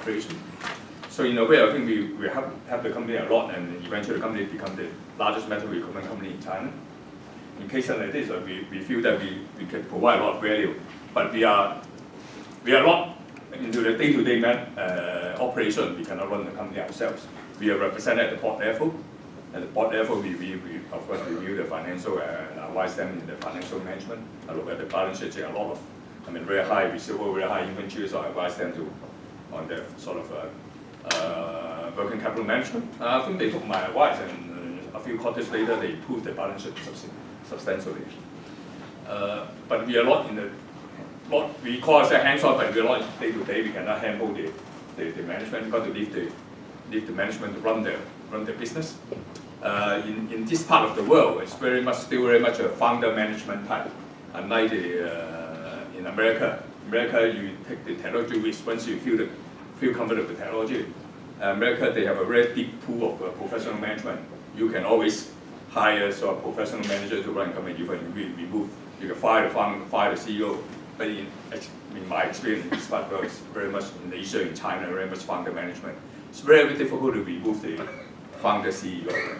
operation. So in a way, I think we have the company a lot, and eventually the company become the largest medical equipment company in China. In cases like this, we feel that we can provide a lot of value, but we are not into the day-to-day operation. We cannot run the company ourselves. We are represented at the board level. At the board level, we of course review the financial and advise them in the financial management. I look at the balance sheet, a lot of, very high receivable, very high inventory, so I advise them on the sort of working capital management. I think they took my advice, and a few quarters later, they improved the balance sheet substantially. But we are not in we call ourselves hands-on, but we are not day-to-day. We cannot handle the management. We've got to leave the management to run the business. In this part of the world, it's still very much a founder management type. Unlike in America, you take the technology risk once you feel comfortable with technology. America, they have a very deep pool of professional management. You can always hire a professional manager to run a company. You can fire the founder, fire the CEO. But in my experience, this part works very much in Asia, in China, very much founder management. It's very difficult to remove the founder CEO.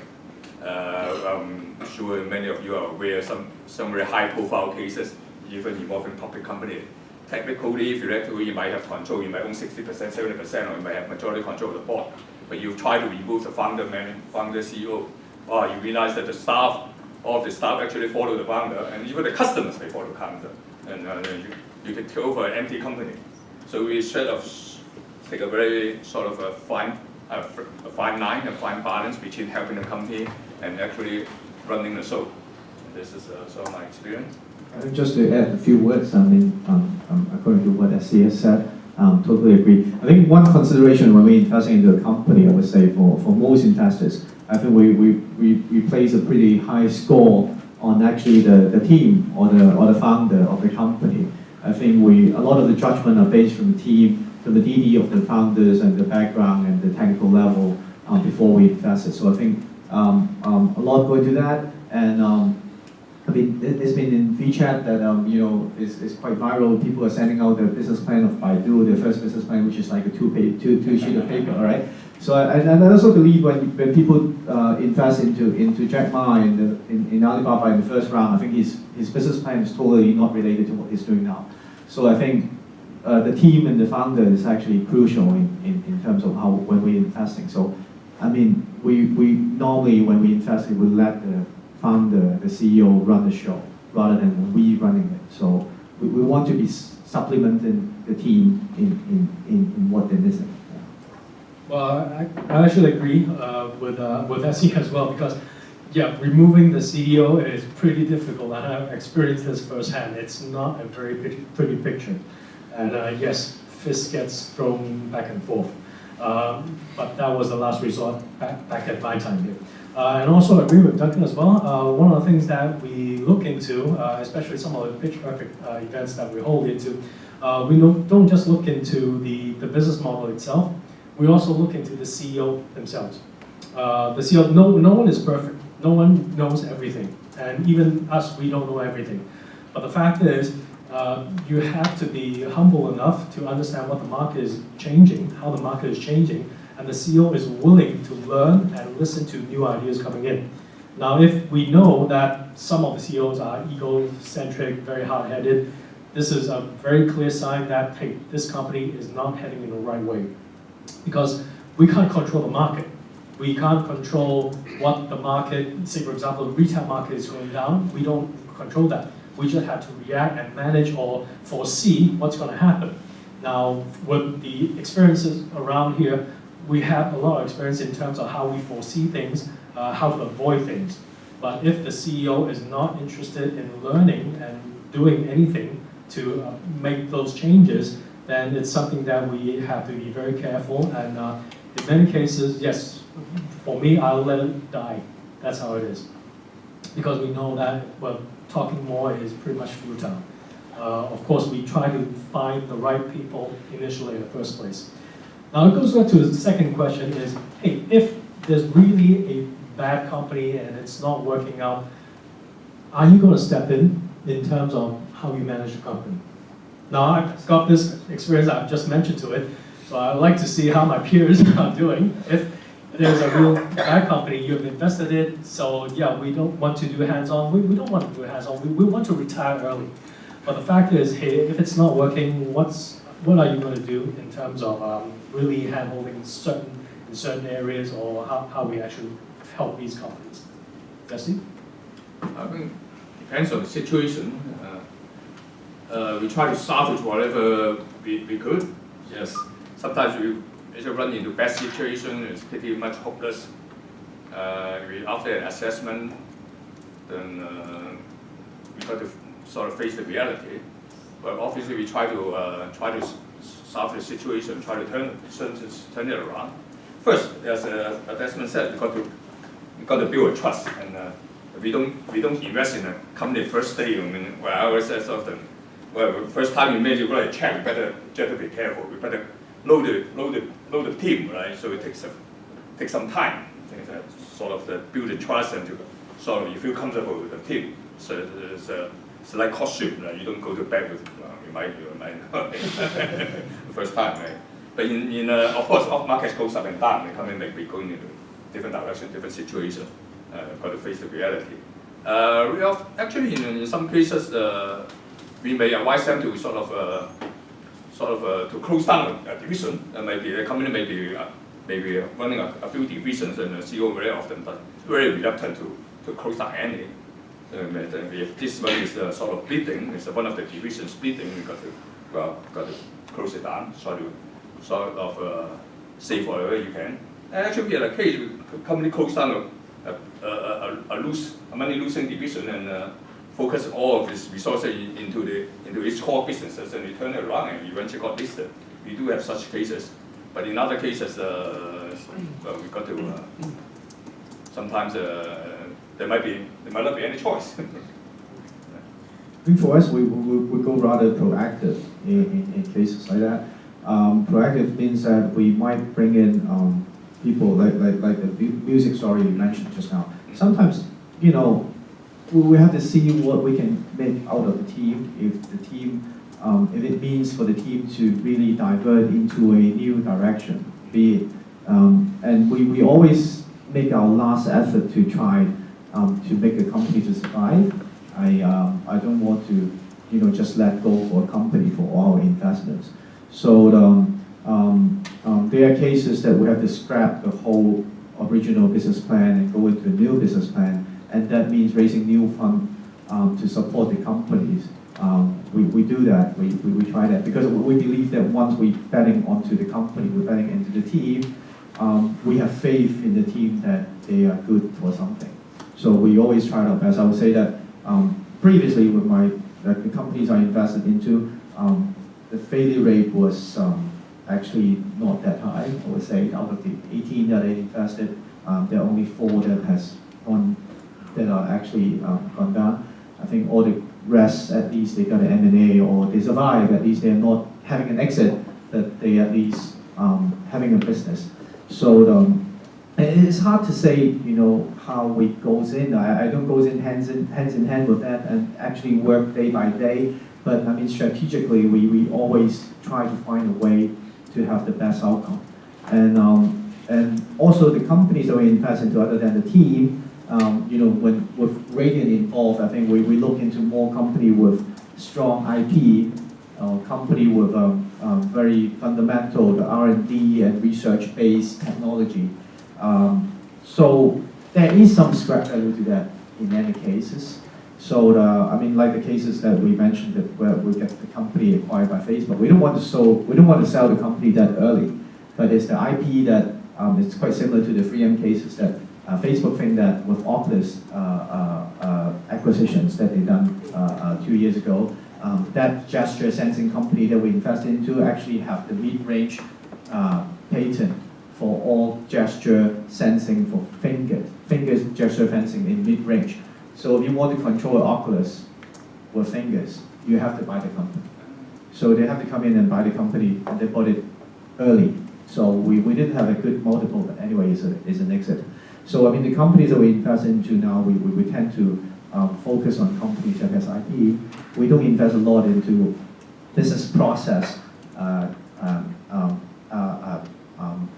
I'm sure many of you are aware some very high-profile cases, even involving public company. Technically, theoretically, you might have control. You might own 60%, 70%, or you might have majority control of the board. But you try to remove the founder CEO. You realize that all of the staff actually follow the founder, and even the customers may follow the founder. And you can take over an empty company. So we sort of take a very sort of a fine line, a fine balance between helping the company and actually running the show. This is sort of my experience. I think just to add a few words, according to what SC has said, totally agree. I think one consideration when we invest into a company, I would say for most investors, I think we place a pretty high score on actually the team or the founder of the company. I think a lot of the judgment are based from the team, from the DD of the founders and the background and the technical level before we invest it. So I think a lot go into that, and it's been in WeChat that is quite viral. People are sending out their business plan of Baidu, their first business plan, which is like a two sheet of paper, all right? So I also believe when people invest into Jack Ma in Alibaba in the first round, I think his business plan is totally not related to what he's doing now. So I think the team and the founder is actually crucial in terms of when we're investing. So we normally when we invest, we let the founder, the CEO run the show rather than we running it. So we want to be supplementing the team in what they're missing. Well, I actually agree with SE as well, because removing the CEO is pretty difficult, and I've experienced this firsthand. It's not a very pretty picture, and yes, fist gets thrown back and forth. But that was the last resort back at my time here. And also I agree with Duncan as well. One of the things that we look into, especially some of the pitch perfect events that we hold into, we don't just look into the business model itself. We also look into the CEO themselves. The CEO, no one is perfect. No one knows everything. And even us, we don't know everything. But the fact is, you have to be humble enough to understand what the market is changing, how the market is changing, and the CEO is willing to learn and listen to new ideas coming in. Now, if we know that some of the CEOs are egocentric, very hard-headed, this is a very clear sign that, hey, this company is not heading in the right way. Because we can't control the market. We can't control what the market, say for example, the retail market is going down. We don't control that. We just have to react and manage or foresee what's going to happen. Now, with the experiences around here, we have a lot of experience in terms of how we foresee things, how to avoid things. But if the CEO is not interested in learning and doing anything to make those changes, then it's something that we have to be very careful. And in many cases, yes, for me, I'll let it die. That's how it is. Because we know that, well, talking more is pretty much futile. Of course, we try to find the right people initially in the first place. Now, it goes back to the second question is, hey, if there's really a bad company and it's not working out, are you going to step in terms of how you manage the company? Now, I've got this experience I've just mentioned to it. So I like to see how my peers are doing. If there's a real bad company, you've invested in, so yeah, we don't want to do hands-on. We don't want to do hands-on. We want to retire early. But the fact is, hey, if it's not working, what are you going to do in terms of really handholding in certain areas, or how we actually help these companies? Jesse? I think depends on the situation. We try to salvage whatever we could. Yes, sometimes we run into bad situation. It's pretty much hopeless. After an assessment, then we got to sort of face the reality. But obviously, we try to solve the situation, try to turn it around. First, as Desmond said, we got to build a trust, and we don't invest in a company first day. I mean, well, I always say something. Well, first time you make it right check, we better be careful. We better load the team, right? So it takes some time. I think that sort of build the trust and to sort of you feel comfortable with the team. So it's like costume, right? You don't go to bed with you might the first time, right? But of course, markets goes up and down. The company may be going in a different direction, different situation. Got to face the reality. Actually, in some cases, we may advise them to sort of to close down a division. Maybe the company may be running a few divisions, and the CEO very often, but very reluctant to close down any. If this one is sort of bleeding, it's one of the divisions bleeding, we got to close it down, try to sort of save whatever you can. And actually, in a case, the company closed down a money-losing division and focus all of its resources into its core businesses, and we turn it around and eventually got listed. We do have such cases, but in other cases, well, we got to sometimes there might not be any choice. I think for us, we go rather proactive in cases like that. Proactive means that we might bring in people like the music story you mentioned just now. Sometimes, we have to see what we can make out of the team. If it means for the team to really divert into a new direction, be it, and we always make our last effort to try to make a company to survive. I don't want to, just let go for a company for all investments. So there are cases that we have to scrap the whole original business plan and go into a new business plan, and that means raising new funds to support the companies. We do that. We try that because we believe that once we're betting onto the company, we're betting into the team. We have faith in the team that they are good for something. So we always try our best. I would say that previously with the companies I invested into, the failure rate was actually not that high. I would say out of the 18 that I invested, there are only 4 that are actually gone down. I think all the rest, at least they got an M&A or they survive. At least they're not having an exit, that they at least having a business. So it's hard to say, how it goes in. I don't go in hands in hand with that and actually work day by day. But I mean, strategically, we always try to find a way to have the best outcome. And also the companies that we invest into, other than the team, when with Radiant involved, I think we look into more company with strong IP, company with very fundamental the R&D and research-based technology. So there is some scrap value to that in many cases. So like the cases that we mentioned that where we get the company acquired by Facebook, we don't want to sell the company that early, but it's the IP that it's quite similar to the 3M cases that Facebook think that with Oculus acquisitions that they done 2 years ago, that gesture sensing company that we invested into actually have the mid-range patent for all gesture sensing for finger gesture sensing in mid-range. So if you want to control an Oculus with fingers, you have to buy the company. So they have to come in and buy the company, and they bought it early. So we didn't have a good multiple, but anyway, it's an exit. So I mean, the companies that we invest into now, we tend to focus on companies that has IP. We don't invest a lot into business process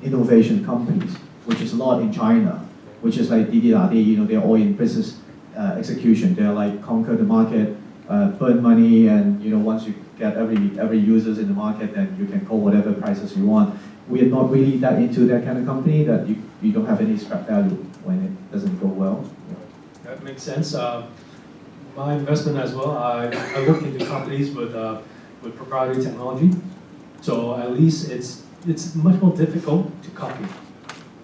innovation companies, which is a lot in China, which is like Didi, they're all in business execution. They're like conquer the market, burn money, and once you get every users in the market, then you can call whatever prices you want. We are not really that into that kind of company that you don't have any scrap value when it doesn't go well. That makes sense. My investment as well, I look into companies with proprietary technology. So at least it's much more difficult to copy.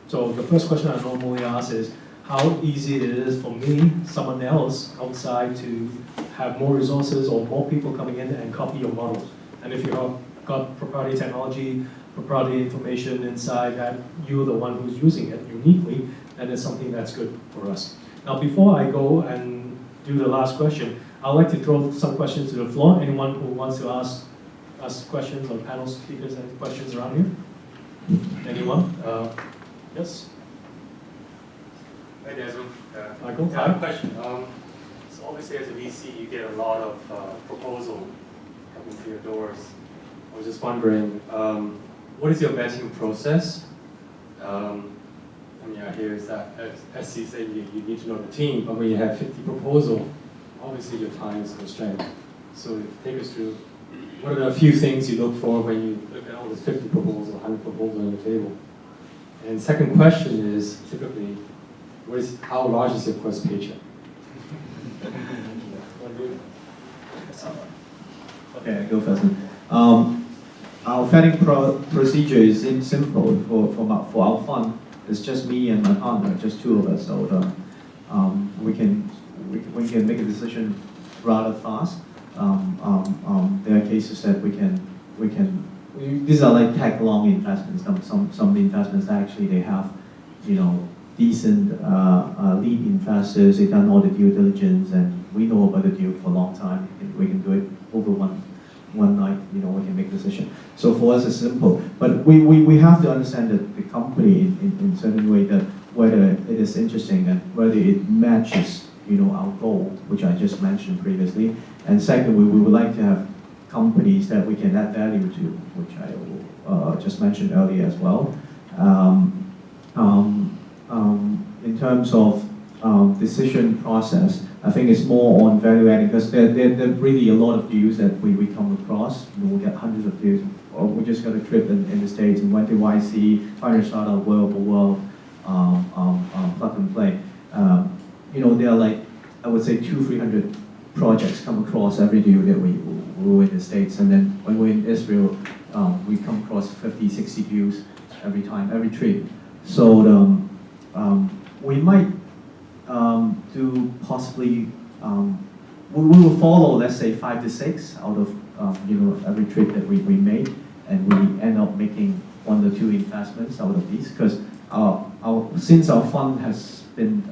So the first question I normally ask is how easy it is for me, someone else outside, to have more resources or more people coming in and copy your models. And if you have got proprietary technology, proprietary information inside that you're the one who's using it uniquely, then it's something that's good for us. Now, before I go and do the last question, I'd like to throw some questions to the floor. Anyone who wants to ask questions, or panel speakers, any questions around here? Anyone? Yes? Hi, Desmond. Michael? I have a question. So obviously as a VC, you get a lot of proposal coming to your doors. I was just wondering, what is your vetting process? I mean, I hear is that, as SC said, you need to know the team, but when you have 50 proposals, obviously your time is constrained. So take us through, what are the few things you look for when you look at all these 50 proposals, 100 proposals on the table? And second question is, typically, how large is your first paycheck? Okay, I go first. Our vetting procedure is simple for our fund. It's just me and my partner, just two of us. So we can make a decision rather fast. There are cases that we can. These are like tag-along investments. Some investments actually they have, decent lead investors. They've done all the due diligence, and we know about the deal for a long time. We can do it over one night. We can make a decision. So for us, it's simple. But we have to understand that the company in certain way, that whether it is interesting and whether it matches our goal, which I just mentioned previously. And second, we would like to have companies that we can add value to, which I just mentioned earlier as well. In terms of decision process, I think it's more on value adding, because there are really a lot of deals that we come across. We get hundreds of deals. Or we just got a trip in the States and went to YC, trying to start a world plug and play. There are like, I would say 200-300 projects come across every deal that we were in the States. And then when we're in Israel, we come across 50-60 deals every trip. So we might do possibly, we will follow, let's say, 5 to 6 out of every trip that we made, and we end up making 1 or 2 investments out of these, because since our fund has been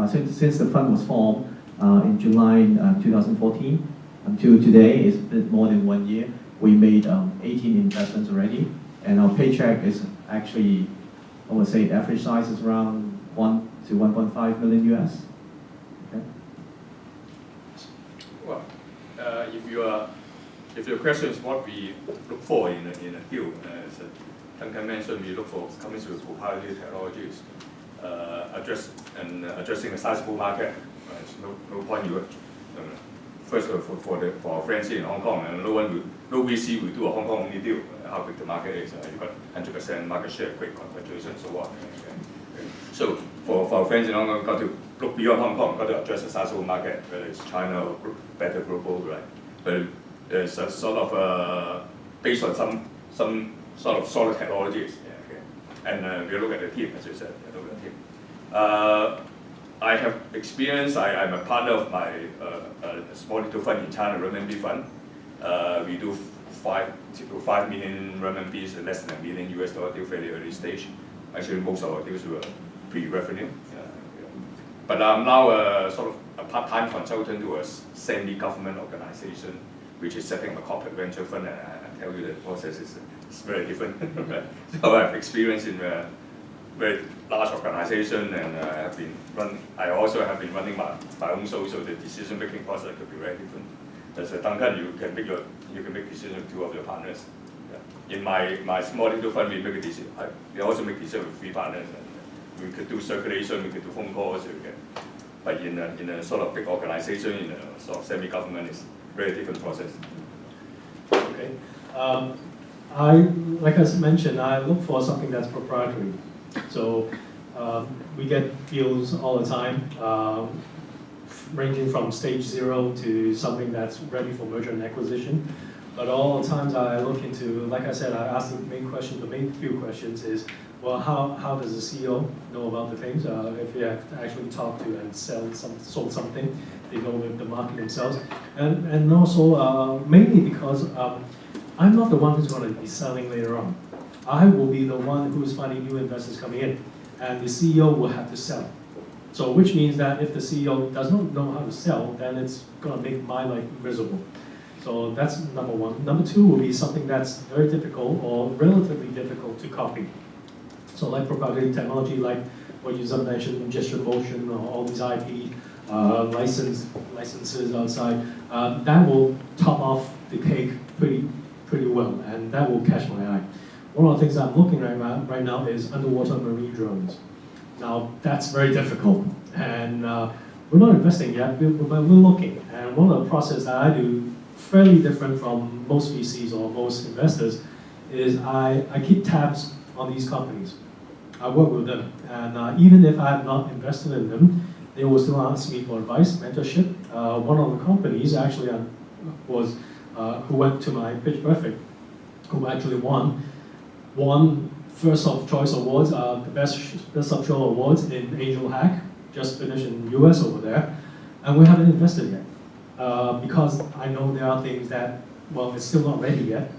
since the fund was formed in July 2014 until today, it's been more than 1 year. We made 18 investments already, and our paycheck is actually, I would say, the average size is around 1 to 1.5 million US. Okay. Well, if your question is what we look for in a deal, as Duncan mentioned, we look for companies with proprietary technologies, addressing a sizable market. No point you first for our friends here in Hong Kong, and no VC will do a Hong Kong only deal. How big the market is, you got 100% market share, quick concentration, so on. So for our friends in Hong Kong, got to look beyond Hong Kong, got to address a sizable market, whether it's China or better global, right? But it's a sort of based on some sort of solid technologies, and we look at the team, as you said, look at the team. I have experience. I'm a partner of my small little fund in China, renminbi fund. We do 5 million renminbi, less than $1 million US deal, fairly early stage. Actually, most of our deals were pre-revenue. But I'm now sort of a part-time consultant to a semi-government organization, which is setting up a corporate venture fund. And I tell you the process is very different. So I have experience in very large organization, and I also have been running my own show, so the decision-making process could be very different. As a Duncan, you can make decisions with 2 of your partners. Yeah. in my small little fund, we make a decision. We also make decision with 3 partners. And we could do circulation, we could do phone calls. But in a sort of big organization, in a sort of semi-government, it's a very different process. Okay. Like I mentioned, I look for something that's proprietary. So we get deals all the time, ranging from stage 0 to something that's ready for merger and acquisition. But all the times I look into, like I said, I ask the main few questions is, well, how does the CEO know about the things? If you have to actually talk to and sold something, they know the market themselves. And also, mainly because I'm not the one who's going to be selling later on. I will be the one who's finding new investors coming in, and the CEO will have to sell. So which means that if the CEO does not know how to sell, then it's going to make my life miserable. So that's number one. Number two will be something that's very difficult or relatively difficult to copy. So like proprietary technology, like what you just mentioned, gesture motion, or all these IP licenses outside, that will top off the cake pretty well, and that will catch my eye. One of the things I'm looking at right now is underwater marine drones. Now that's very difficult, and we're not investing yet, but we're looking. And one of the processes that I do, fairly different from most VCs or most investors, is I keep tabs on these companies. I work with them, and even if I have not invested in them, they will still ask me for advice, mentorship. One of the companies actually was who went to my Pitch Perfect, who actually won first of choice awards, the best of show awards in Angel Hack, just finished in US over there, and we haven't invested yet because I know there are things that, well, it's still not ready yet.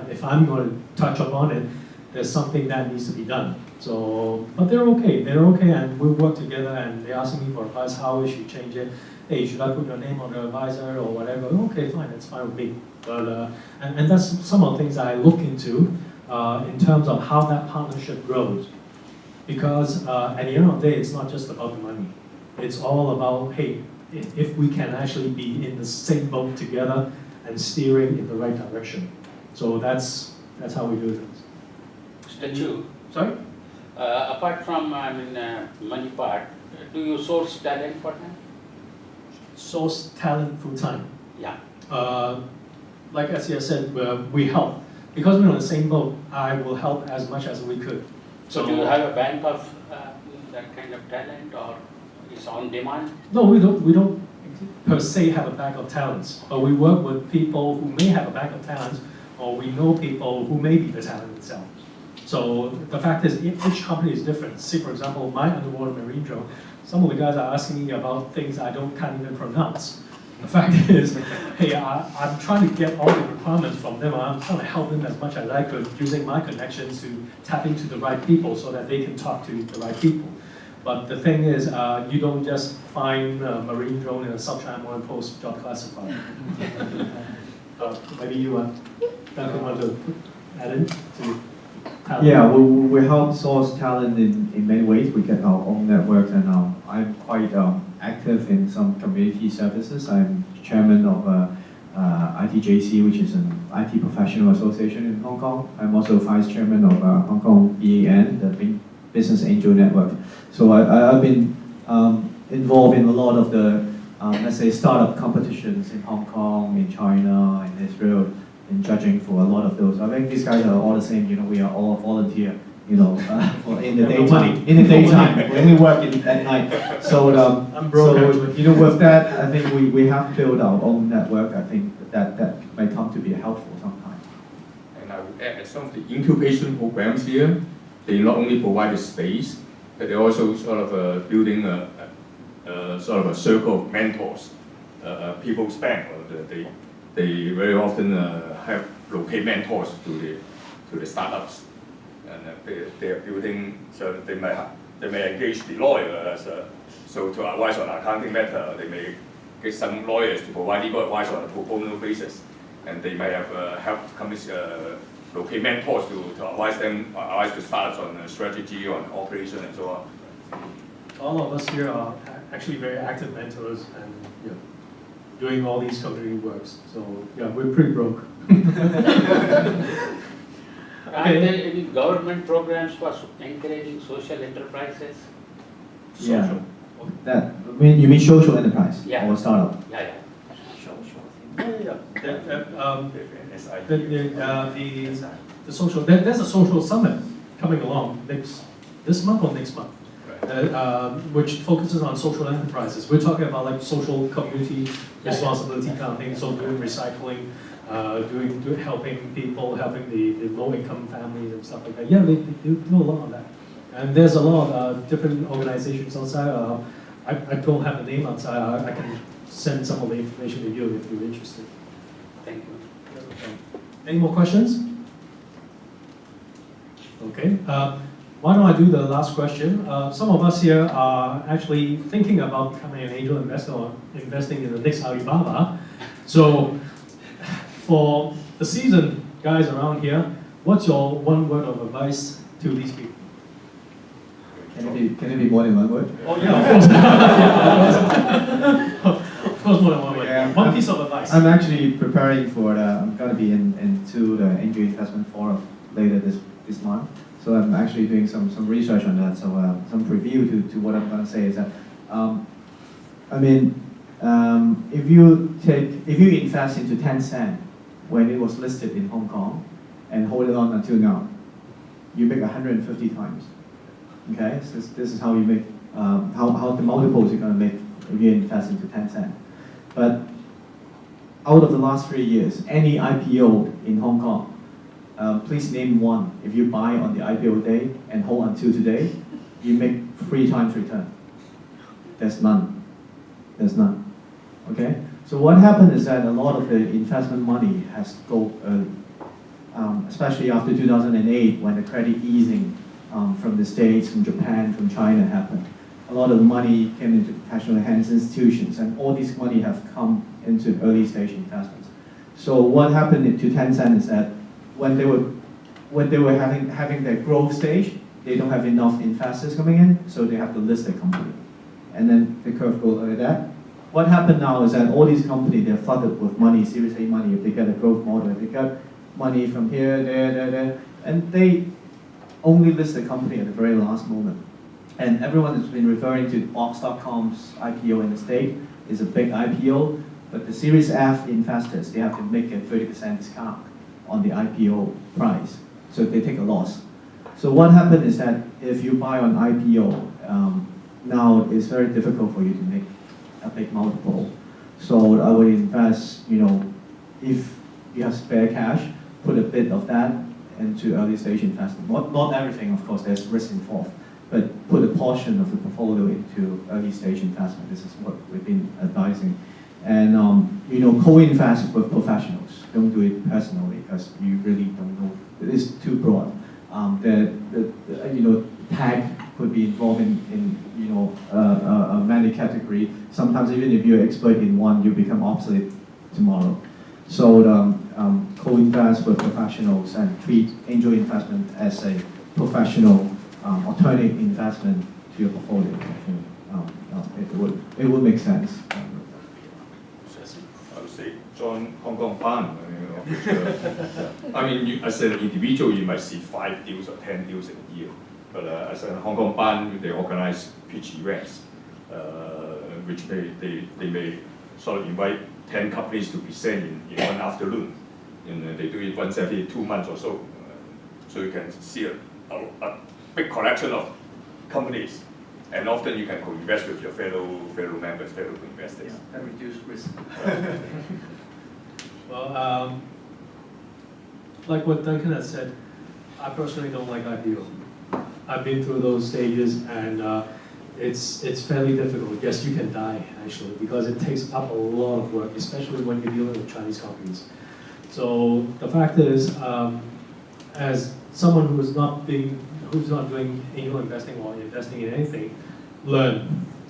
If I'm going to touch upon it, there's something that needs to be done. So, but they're okay, and we work together, and they ask me for advice, how we should change it. Hey, should I put your name on the advisor or whatever? Okay, fine, it's fine with me. But, and that's some of the things I look into in terms of how that partnership grows. Because at the end of the day, it's not just about the money. It's all about, hey, if we can actually be in the same boat together and steering in the right direction. So that's how we do things. Mr. Chu, Sorry? apart from money part, do you source talent for them? Source talent full time. Yeah. Like as you said, we help. Because we're on the same boat, I will help as much as we could. So do you have a bank of that kind of talent, or is on demand? No, we don't per se have a bank of talents, but we work with people who may have a bank of talents, or we know people who may be the talent itself. So the fact is, each company is different. See, for example, my underwater marine drone, some of the guys are asking me about things I can't even pronounce. The fact is, hey, I'm trying to get all the requirements from them. I'm trying to help them as much as I could, using my connections to tap into the right people so that they can talk to the right people. But the thing is, you don't just find a marine drone in a sub-channel and post job classified. Maybe you want to add in to talent? Yeah, we help source talent in many ways. We get our own networks, and I'm quite active in some community services. I'm chairman of ITJC, which is an IT professional association in Hong Kong. I'm also vice chairman of Hong Kong BAN, the Business Angel Network. So I've been involved in a lot of the, let's say, startup competitions in Hong Kong, in China, in Israel, in judging for a lot of those. I think these guys are all the same. We are all volunteer. For in the daytime. In the daytime, we only work at night. So, I'm broke, actually. With that, I think we have built our own network. I think that may come to be helpful sometime. And I would add some of the incubation programs here. They not only provide the space, but they also sort of building sort of a circle of mentors. People's bank, they very often have locate mentors to the startups, and they are building. So they may engage the lawyer so to advise on accounting matter. They may get some lawyers to provide legal advice on a pro bono basis, and they may have helped companies locate mentors to advise the startups on strategy, on operation, and so on. All of us here are actually very active mentors and doing all these community works. So yeah, we're pretty broke. Are there any government programs for encouraging social enterprises? Yeah. Social. That, you mean social enterprise Yeah. or startup? Yeah, yeah. The social, there's a social summit coming along this month or next month, which focuses on social enterprises. We're talking about like social community responsibility kind of thing, so doing recycling, helping people, helping the low-income families and stuff like that. Yeah, they do a lot of that. And there's a lot of different organizations outside. I don't have the name outside. I can send some of the information to you if you're interested. Thank you. Any more questions? Okay. Why don't I do the last question? Some of us here are actually thinking about becoming an angel investor or investing in the next Alibaba. So, for the seasoned guys around here, what's your one word of advice to these people? Can it be more than one word? Oh yeah, of course. Of course, more than one word. Yeah, One piece of advice. I'm actually preparing for I'm going to be into the Angel Investment Forum later this month. So I'm actually doing some research on that. So some preview to what I'm going to say is that, if you invest into Tencent when it was listed in Hong Kong and hold it on until now, you make 150 times. Okay, so this is how you make how the multiples you're going to make if you invest into Tencent. But out of the last 3 years, any IPO in Hong Kong, please name one. If you buy on the IPO day and hold until today, you make 3 times return. There's none. There's none. Okay? So what happened is that a lot of the investment money has go early, especially after 2008 when the credit easing from the States, from Japan, from China happened. A lot of money came into professional hands, institutions, and all this money have come into early stage investments. So what happened to Tencent is that when they were having their growth stage, they don't have enough investors coming in, so they have to list their company. And then the curve goes like that. What happened now is that all these companies, they're flooded with money, Series A money, if they get a growth model, if they got money from here, there, and they only list the company at the very last moment. And everyone has been referring to Box.com's IPO in the States. It's a big IPO, but the Series F investors, they have to make a 30% discount on the IPO price. So they take a loss. So what happened is that if you buy on IPO, now it's very difficult for you to make a big multiple. So I would invest, if you have spare cash, put a bit of that into early stage investment. Not everything, of course, there's risk involved, but put a portion of the portfolio into early stage investment. This is what we've been advising. And co-invest with professionals. Don't do it personally because you really don't know. It's too broad. Tag could be involved in many category. Sometimes even if you're expert in one, you become obsolete tomorrow. So co-invest with professionals and treat angel investment as a professional alternative investment to your portfolio. It would make sense. I would say join Hong Kong Ban. As an individual, you might see 5 deals or 10 deals in a year. But as a Hong Kong Ban, they organize pitch events, which they may sort of invite 10 companies to present in one afternoon. And they do it once every 2 months or so. So you can see a big collection of companies. And often you can co-invest with your fellow members, fellow investors. Yeah, and reduce risk. Well, like what Duncan has said, I personally don't like IPO. I've been through those stages, and it's fairly difficult. Yes, you can die actually because it takes up a lot of work, especially when you're dealing with Chinese companies. So the fact is, as someone who's not doing angel investing or investing in anything,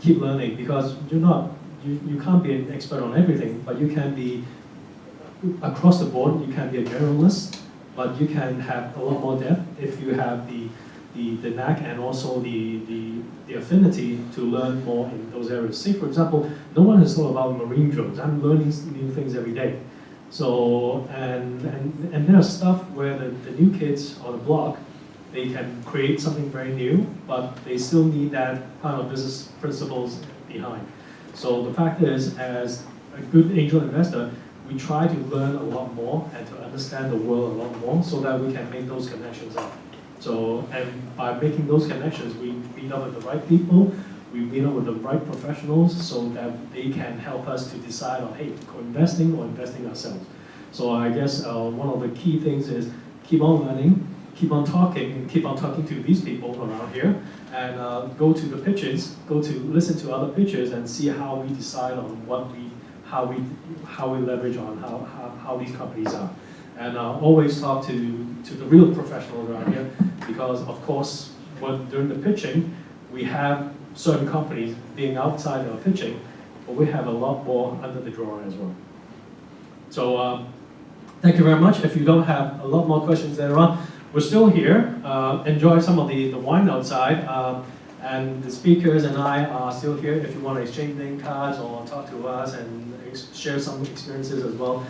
keep learning, because you can't be an expert on everything, but you can be across the board. You can be a generalist, but you can have a lot more depth if you have the knack and also the affinity to learn more in those areas. Say, for example, no one has thought about marine drones. I'm learning new things every day. So, and there's stuff where the new kids on the block, they can create something very new, but they still need that kind of business principles behind. So the fact is, as a good angel investor, we try to learn a lot more and to understand the world a lot more so that we can make those connections up. So, and by making those connections, we meet up with the right people, we meet up with the right professionals so that they can help us to decide on, hey, co-investing or investing ourselves. So I guess one of the key things is keep on learning, keep on talking to these people around here, and go to the pitches, listen to other pitches and see how we decide on how we leverage on how these companies are. And always talk to the real professionals around here, because of course, during the pitching, we have certain companies being outside of pitching, but we have a lot more under the drawer as well. So thank you very much. If you don't have a lot more questions later on, we're still here. Enjoy some of the wine outside. And the speakers and I are still here if you want to exchange name cards or talk to us and share some experiences as well.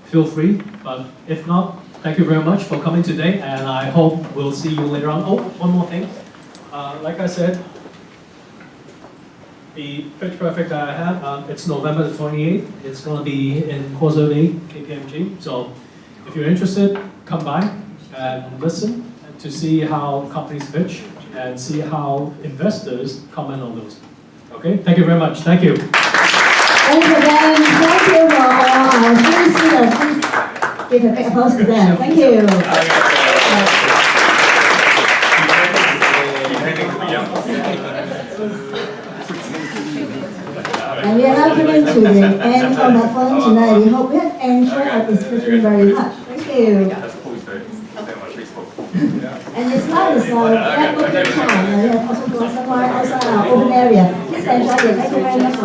Feel free, but if not, thank you very much for coming today, and I hope we'll see you later on. Oh, one more thing. Like I said, the Pitch Perfect that I have, it's November the 28th. It's going to be in Corso Day, KPMG. So if you're interested, come by and listen to see how companies pitch and see how investors comment on those. Okay, thank you very much. Thank you. Thank you again. Thank you for our three students. Please give a big applause to them. Thank you. And we are now coming to the end of our forum tonight. We hope you have enjoyed our discussion very much. Thank you. And it's not as networking time. We have also gone somewhere outside our open area. Please enjoy it. Thank you very much.